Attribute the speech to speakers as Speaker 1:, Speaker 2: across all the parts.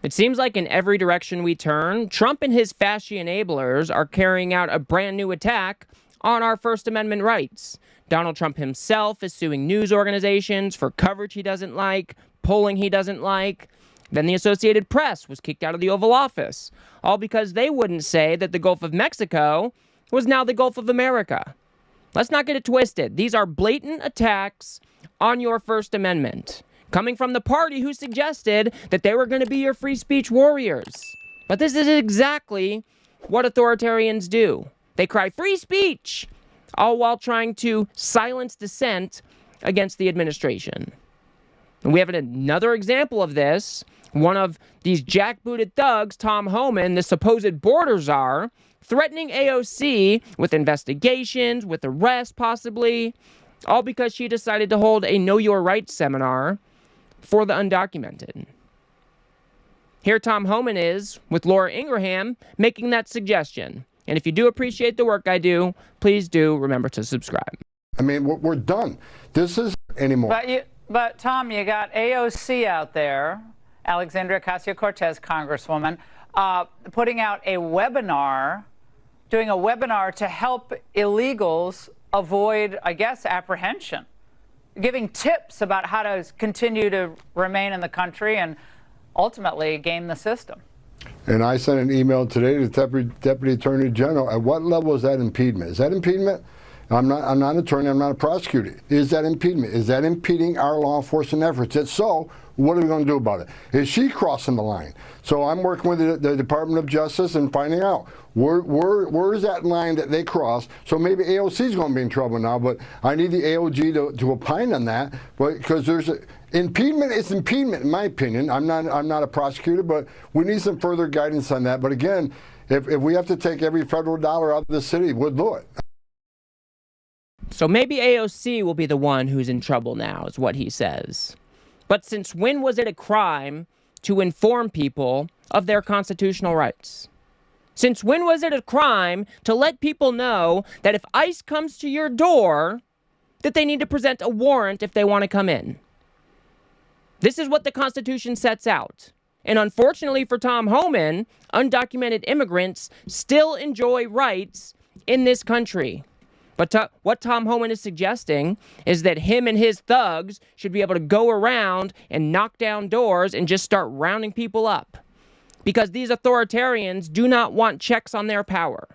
Speaker 1: It seems like in every direction we turn, Trump and his fascist enablers are carrying out a brand new attack on our First Amendment rights. Donald Trump himself is suing news organizations for coverage he doesn't like, polling he doesn't like. Then the Associated Press was kicked out of the Oval Office, all because they wouldn't say that the Gulf of Mexico was now the Gulf of America. Let's not get it twisted. These are blatant attacks on your First Amendment, coming from the party who suggested that they were going to be your free speech warriors. But this is exactly what authoritarians do. They cry free speech, all while trying to silence dissent against the administration. And we have another example of this. One of these jackbooted thugs, Tom Homan, the supposed border czar, threatening AOC with investigations, with arrest possibly, all because she decided to hold a Know Your Rights seminar for the undocumented. Here Tom Homan is, with Laura Ingraham, making that suggestion. And if you do appreciate the work I do, please do remember to subscribe.
Speaker 2: I mean, we're done. This is anymore.
Speaker 3: But Tom, you got AOC out there, Alexandria Ocasio-Cortez, Congresswoman, putting out a webinar, doing a webinar to help illegals avoid, I guess, apprehension, giving tips about how to continue to remain in the country and ultimately game the system.
Speaker 2: And I sent an email today to the Deputy Attorney General. At what level is that impediment? Is that impediment? I'm not an attorney. I'm not a prosecutor. Is that impediment? Is that impeding our law enforcement efforts? If so, what are we going to do about it? Is she crossing the line? So I'm working with the Department of Justice and finding out where is that line that they cross. So maybe AOC is going to be in trouble now, but I need the AOG to opine on that, because there's impediment is impediment in my opinion. I'm not a prosecutor, but we need some further guidance on that. But again, if we have to take every federal dollar out of the city, we'll do it.
Speaker 1: So maybe AOC will be the one who's in trouble now, is what he says. But since when was it a crime to inform people of their constitutional rights? Since when was it a crime to let people know that if ICE comes to your door, that they need to present a warrant if they want to come in? This is what the Constitution sets out. And unfortunately for Tom Homan, undocumented immigrants still enjoy rights in this country. But what Tom Homan is suggesting is that him and his thugs should be able to go around and knock down doors and just start rounding people up. Because these authoritarians do not want checks on their power.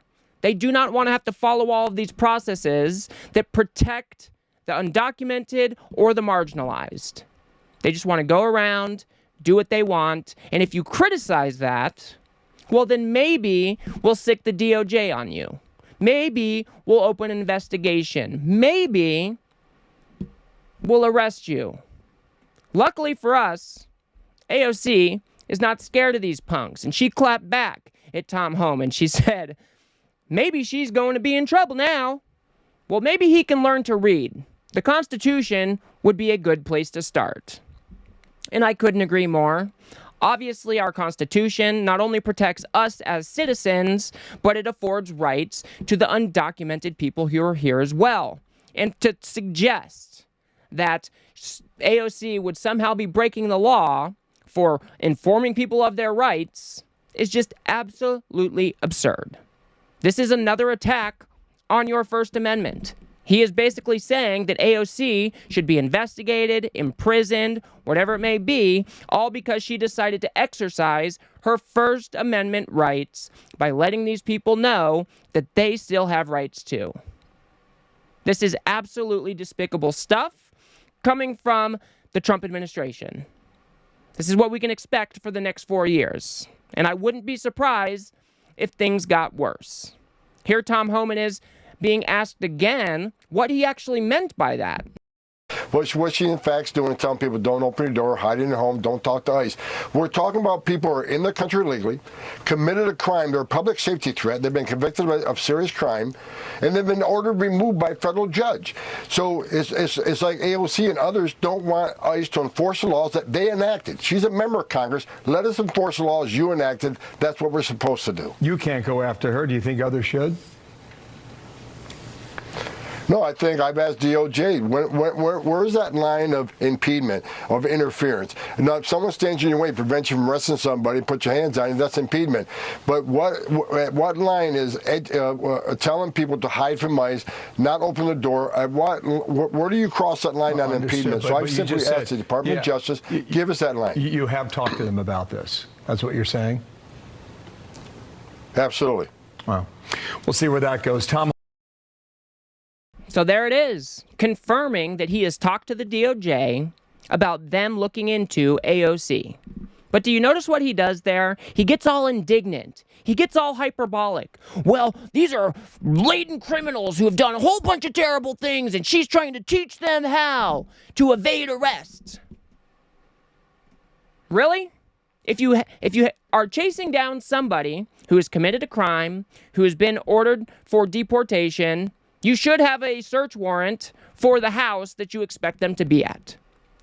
Speaker 1: They do not want to have to follow all of these processes that protect the undocumented or the marginalized. They just want to go around, do what they want, and if you criticize that, well then maybe we'll sic the DOJ on you. Maybe we'll open an investigation. Maybe we'll arrest you. Luckily for us, AOC is not scared of these punks, and she clapped back at Tom Homan. She said, maybe she's going to be in trouble now. Well, maybe he can learn to read. The Constitution would be a good place to start. And I couldn't agree more. Obviously, our Constitution not only protects us as citizens, but it affords rights to the undocumented people who are here as well. And to suggest that AOC would somehow be breaking the law for informing people of their rights is just absolutely absurd. This is another attack on your First Amendment. He is basically saying that AOC should be investigated, imprisoned, whatever it may be, all because she decided to exercise her First Amendment rights by letting these people know that they still have rights too. This is absolutely despicable stuff coming from the Trump administration. This is what we can expect for the next 4 years. And I wouldn't be surprised if things got worse. Here Tom Homan is being asked again what he actually meant by that.
Speaker 2: What she in fact doing is telling people don't open your door, hide in your home, don't talk to ICE. We're talking about people who are in the country illegally, committed a crime, they're a public safety threat, they've been convicted of serious crime, and they've been ordered removed by a federal judge. So it's like AOC and others don't want ICE to enforce the laws that they enacted. She's a member of Congress. Let us enforce the laws you enacted. That's what we're supposed to do.
Speaker 4: You can't go after her. Do you think others should?
Speaker 2: No, I think I've asked DOJ, where's that line of impediment, of interference? Now, if someone stands in your way, prevents you from arresting somebody, put your hands on you, that's impediment. But what line is telling people to hide from ICE, not open the door? Where do you cross that line on impediment? So I've simply asked the Department of Justice, give us that line.
Speaker 4: You have talked to them about this. That's what you're saying?
Speaker 2: Absolutely.
Speaker 4: Wow. We'll see where that goes. Tom.
Speaker 1: So there it is, confirming that he has talked to the DOJ about them looking into AOC. But do you notice what he does there? He gets all indignant. He gets all hyperbolic. Well, these are latent criminals who have done a whole bunch of terrible things, and she's trying to teach them how to evade arrest. Really? If you are chasing down somebody who has committed a crime, who has been ordered for deportation, you should have a search warrant for the house that you expect them to be at.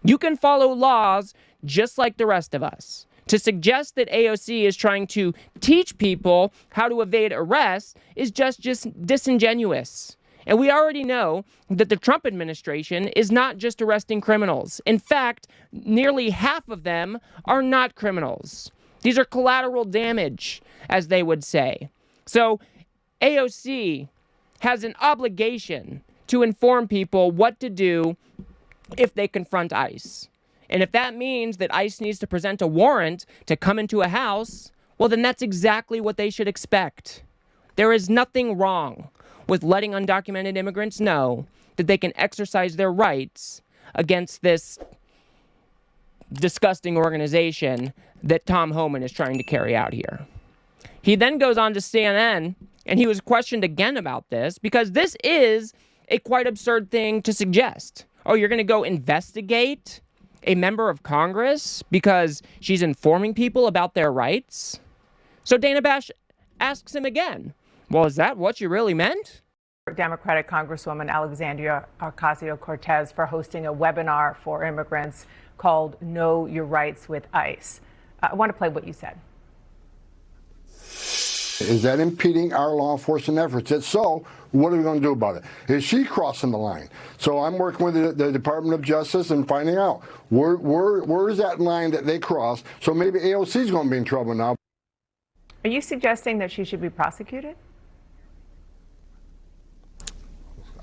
Speaker 1: You can follow laws just like the rest of us. To suggest that AOC is trying to teach people how to evade arrest is just disingenuous. And we already know that the Trump administration is not just arresting criminals. In fact, nearly half of them are not criminals. These are collateral damage, as they would say. So AOC has an obligation to inform people what to do if they confront ICE. And if that means that ICE needs to present a warrant to come into a house, well, then that's exactly what they should expect. There is nothing wrong with letting undocumented immigrants know that they can exercise their rights against this disgusting organization that Tom Homan is trying to carry out here. He then goes on to CNN, and he was questioned again about this, because this is a quite absurd thing to suggest. Oh, you're going to go investigate a member of Congress because she's informing people about their rights? So Dana Bash asks him again, well, is that what you really meant?
Speaker 5: Democratic Congresswoman Alexandria Ocasio-Cortez for hosting a webinar for immigrants called Know Your Rights with ICE. I want to play what you said.
Speaker 2: Is that impeding our law enforcement efforts? If so, what are we going to do about it? Is she crossing the line? So I'm working with the Department of Justice and finding out where is that line that they cross. So maybe AOC is going to be in trouble now.
Speaker 5: Are you suggesting that she should be prosecuted?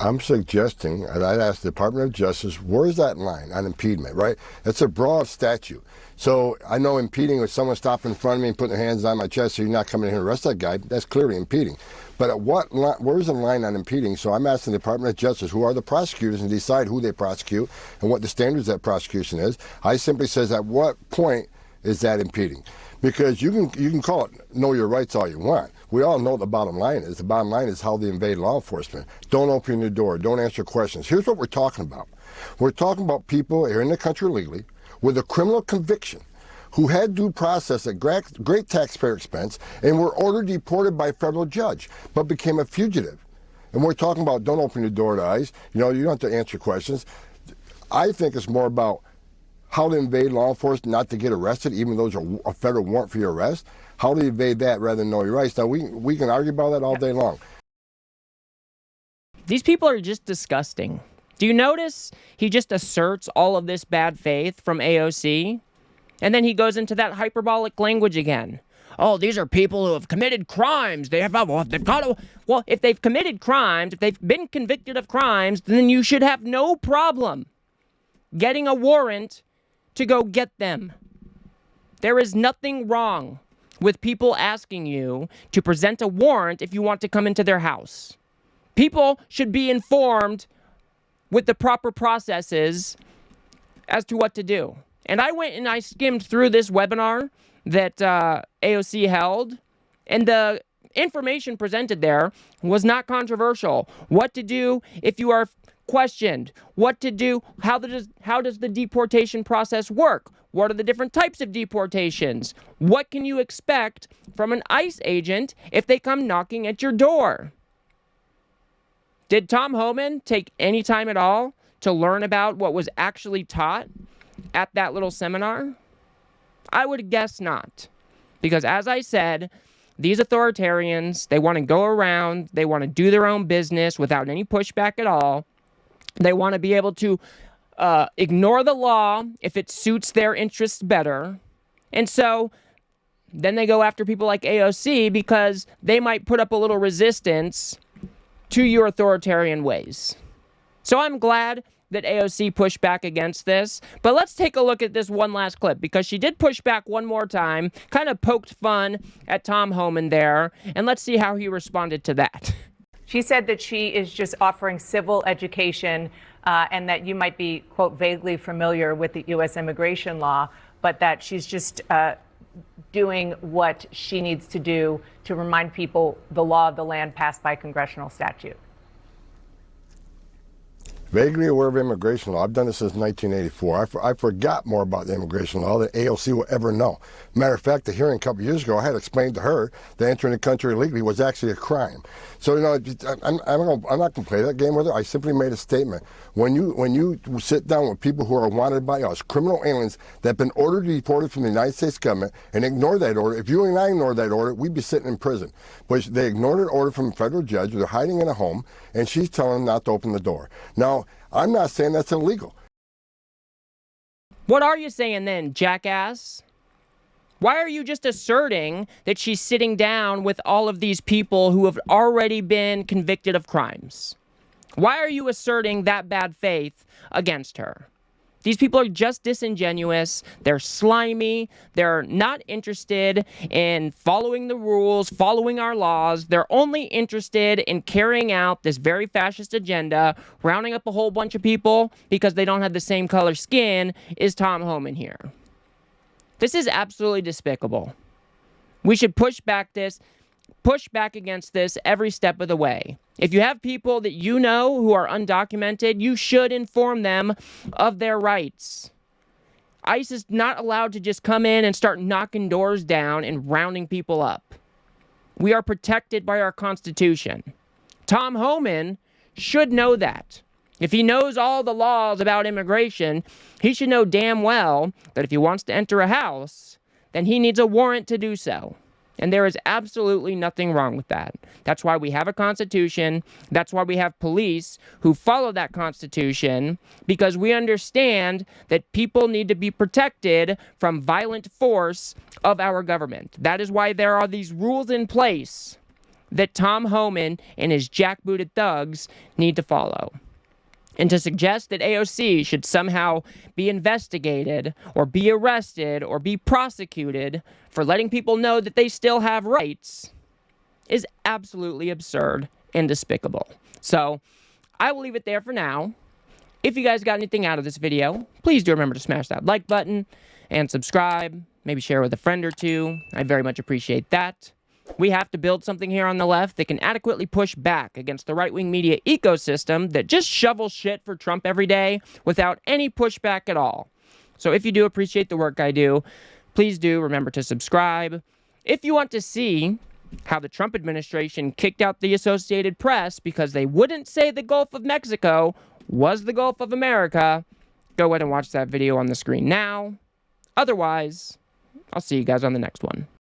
Speaker 2: I'm suggesting, and I'd ask the Department of Justice, where's that line on impediment, right? That's a broad statute. So I know impeding with someone stopping in front of me and putting their hands on my chest so you're not coming in here and arrest that guy, that's clearly impeding. But at what line, where's the line on impeding? So I'm asking the Department of Justice, who are the prosecutors, and decide who they prosecute and what the standards of that prosecution is. I simply says, at what point is that impeding? Because you can call it know your rights all you want. We all know what the bottom line is. The bottom line is how they invade law enforcement. Don't open your door. Don't answer questions. Here's what we're talking about. We're talking about people here in the country legally with a criminal conviction who had due process at great taxpayer expense and were ordered deported by a federal judge, but became a fugitive. And we're talking about don't open your door to ICE. You know, you don't have to answer questions. I think it's more about how to invade law enforcement, not to get arrested, even though there's a federal warrant for your arrest. How to evade that rather than know your rights. Now, we can argue about that all day long.
Speaker 1: These people are just disgusting. Do you notice he just asserts all of this bad faith from AOC? And then he goes into that hyperbolic language again. Oh, these are people who have committed crimes. They've got to... Well, if they've committed crimes, if they've been convicted of crimes, then you should have no problem getting a warrant to go get them. There is nothing wrong with people asking you to present a warrant if you want to come into their house. People should be informed with the proper processes as to what to do. And I went and I skimmed through this webinar that AOC held, and the information presented there was not controversial. What to do if you are questioned, what to do, how does the deportation process work? What are the different types of deportations? What can you expect from an ICE agent if they come knocking at your door? Did Tom Homan take any time at all to learn about what was actually taught at that little seminar? I would guess not. Because as I said, these authoritarians, they want to go around, they want to do their own business without any pushback at all. They want to be able to ignore the law if it suits their interests better. And so then they go after people like AOC because they might put up a little resistance to your authoritarian ways. So I'm glad that AOC pushed back against this. But let's take a look at this one last clip, because she did push back one more time, kind of poked fun at Tom Homan there, and let's see how he responded to that.
Speaker 5: She said that she is just offering civil education and that you might be, quote, vaguely familiar with the U.S. immigration law, but that she's just doing what she needs to do to remind people the law of the land passed by congressional statute.
Speaker 2: Vaguely aware of immigration law. I've done this since 1984. I forgot more about the immigration law than AOC will ever know. Matter of fact, the hearing a couple years ago, I had explained to her that entering the country illegally was actually a crime. So, you know, I'm not going to play that game with her. I simply made a statement. When you sit down with people who are wanted by us, criminal aliens that have been ordered deported from the United States government, and ignore that order, if you and I ignored that order, we'd be sitting in prison. But they ignored an order from a federal judge. They're hiding in a home, and she's telling them not to open the door. Now, I'm not saying that's illegal.
Speaker 1: What are you saying then, jackass? Why are you just asserting that she's sitting down with all of these people who have already been convicted of crimes? Why are you asserting that bad faith against her? These people are just disingenuous, they're slimy, they're not interested in following the rules, following our laws. They're only interested in carrying out this very fascist agenda, rounding up a whole bunch of people because they don't have the same color skin as Tom Homan here. This is absolutely despicable. We should push back against this every step of the way. If you have people that you know who are undocumented, you should inform them of their rights. ICE is not allowed to just come in and start knocking doors down and rounding people up. We are protected by our Constitution. Tom Homan should know that. If he knows all the laws about immigration, he should know damn well that if he wants to enter a house, then he needs a warrant to do so. And there is absolutely nothing wrong with that. That's why we have a Constitution. That's why we have police who follow that Constitution, because we understand that people need to be protected from violent force of our government. That is why there are these rules in place that Tom Homan and his jackbooted thugs need to follow. And to suggest that AOC should somehow be investigated or be arrested or be prosecuted for letting people know that they still have rights is absolutely absurd and despicable. So I will leave it there for now. If you guys got anything out of this video, please do remember to smash that like button and subscribe. Maybe share with a friend or two. I very much appreciate that. We have to build something here on the left that can adequately push back against the right-wing media ecosystem that just shovels shit for Trump every day without any pushback at all. So if you do appreciate the work I do, please do remember to subscribe. If you want to see how the Trump administration kicked out the Associated Press because they wouldn't say the Gulf of Mexico was the Gulf of America, go ahead and watch that video on the screen now. Otherwise, I'll see you guys on the next one.